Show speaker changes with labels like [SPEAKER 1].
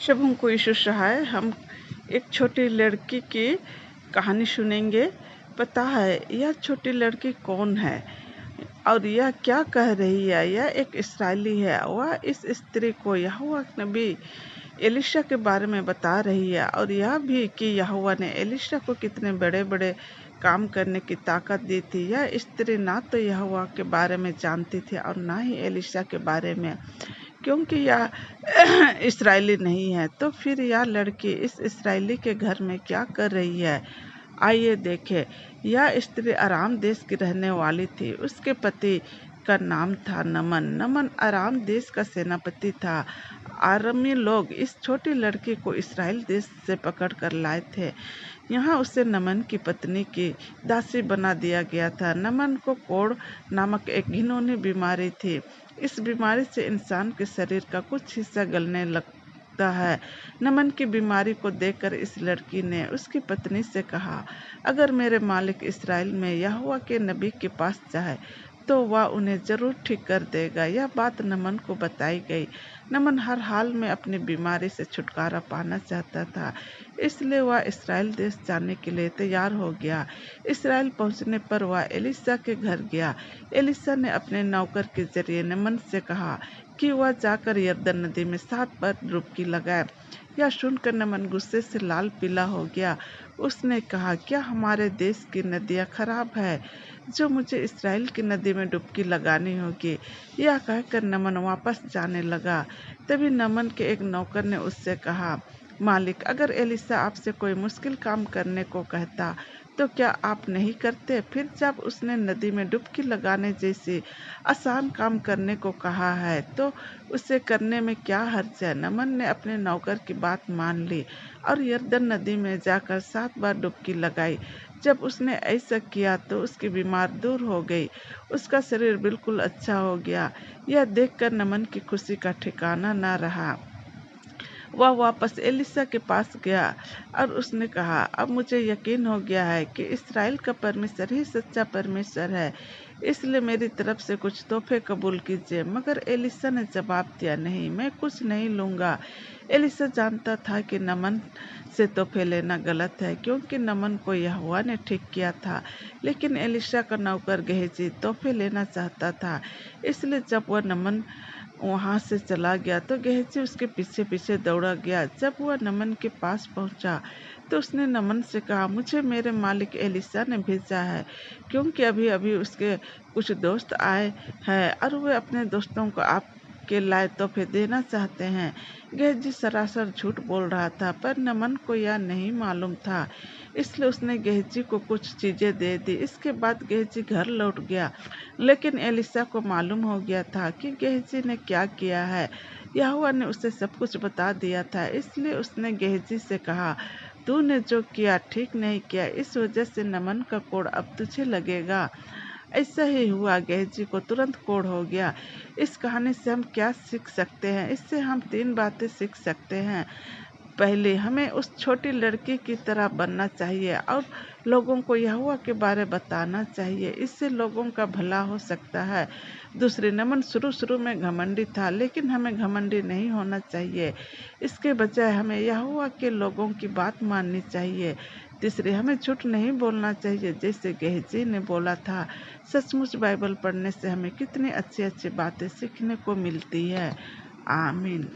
[SPEAKER 1] जब हमको यीशु सहाय हम एक छोटी लड़की की कहानी सुनेंगे। पता है यह छोटी लड़की कौन है और यह क्या कह रही है? यह एक इस्राएली है। वह इस स्त्री को यहोवा नबी एलिशा के बारे में बता रही है और यह भी कि यहोवा ने एलिशा को कितने बड़े बड़े काम करने की ताकत दी थी। यह स्त्री ना तो यहोवा के बारे में जानती थी और ना ही एलिशा के बारे में, क्योंकि यह इस्राएली नहीं है। तो फिर यह लड़की इस इस्राएली के घर में क्या कर रही है? आइए देखें। यह स्त्री अराम देश की रहने वाली थी। उसके पति का नाम था नमन। नमन अराम देश का सेनापति था। आरामी लोग इस छोटी लड़की को इस्राएल देश से पकड़ कर लाए थे। यहाँ उसे नमन की पत्नी की दासी बना दिया गया था। नमन को कोढ़ नामक एक घिनौनी बीमारी थी। इस बीमारी से इंसान के शरीर का कुछ हिस्सा गलने लगता है। नमन की बीमारी को देखकर इस लड़की ने उसकी पत्नी से कहा, अगर मेरे मालिक इस्राएल में यहोवा के नबी के पास जाए तो वह उन्हें जरूर ठीक कर देगा। यह बात नमन को बताई गई। नमन हर हाल में अपनी बीमारी से छुटकारा पाना चाहता था, इसलिए वह इस्राएल देश जाने के लिए तैयार हो गया। इस्राएल पहुंचने पर वह एलिशा के घर गया। एलिशा ने अपने नौकर के जरिए नमन से कहा कि वह जाकर यरदन नदी में 7 बार डुबकी लगाए। यह सुनकर नमन गुस्से से लाल पीला हो गया। उसने कहा, क्या हमारे देश की नदियाँ खराब है जो मुझे इस्राएल की नदी में डुबकी लगानी होगी? यह कहकर नमन वापस जाने लगा। तभी नमन के एक नौकर ने उससे कहा, मालिक, अगर एलिशा आपसे कोई मुश्किल काम करने को कहता तो क्या आप नहीं करते? फिर जब उसने नदी में डुबकी लगाने जैसे आसान काम करने को कहा है तो उसे करने में क्या हर्ज है? नमन ने अपने नौकर की बात मान ली और यरदन नदी में जाकर 7 बार डुबकी लगाई। जब उसने ऐसा किया तो उसकी बीमार दूर हो गई। उसका शरीर बिल्कुल अच्छा हो गया। यह देखकर नमन की खुशी का ठिकाना न रहा। वह वापस एलिशा के पास गया और उसने कहा, अब मुझे यकीन हो गया है कि इस्राएल का परमेश्वर ही सच्चा परमेश्वर है, इसलिए मेरी तरफ से कुछ तोहफे कबूल कीजिए। मगर एलिशा ने जवाब दिया, नहीं, मैं कुछ नहीं लूँगा। एलिशा जानता था कि नमन से तोहफे लेना गलत है, क्योंकि नमन को यहोवा ने ठीक किया था। लेकिन एलिशा का नौकर गेहजी तोहफे लेना चाहता था, इसलिए जब वह नमन वहाँ से चला गया तो गेहजी उसके पीछे पीछे दौड़ा गया। जब वह नमन के पास पहुँचा तो उसने नमन से कहा, मुझे मेरे मालिक एलिशा ने भेजा है, क्योंकि अभी अभी उसके कुछ दोस्त आए हैं और वे अपने दोस्तों को आपके लाए तोहफे देना चाहते हैं। गेहजी सरासर झूठ बोल रहा था, पर नमन को यह नहीं मालूम था, इसलिए उसने गेहजी को कुछ चीज़ें दे दी। इसके बाद गेहजी घर लौट गया, लेकिन एलिशा को मालूम हो गया था कि गेहजी ने क्या किया है। यहोवा ने उसे सब कुछ बता दिया था, इसलिए उसने गेहजी से कहा, तूने जो किया ठीक नहीं किया, इस वजह से नमन का कोढ़ अब तुझे लगेगा। ऐसा ही हुआ, गेहजी को तुरंत कोढ़ हो गया। इस कहानी से हम क्या सीख सकते हैं? इससे हम 3 बातें सीख सकते हैं। पहले, हमें उस छोटी लड़की की तरह बनना चाहिए और लोगों को यहोवा के बारे बताना चाहिए, इससे लोगों का भला हो सकता है। दूसरे, नमन शुरू में घमंडी था, लेकिन हमें घमंडी नहीं होना चाहिए। इसके बजाय हमें यहोवा के लोगों की बात माननी चाहिए। तीसरे, हमें झूठ नहीं बोलना चाहिए जैसे गेहजी ने बोला था। सचमुच बाइबल पढ़ने से हमें कितनी अच्छी अच्छी बातें सीखने को मिलती है। आमीन।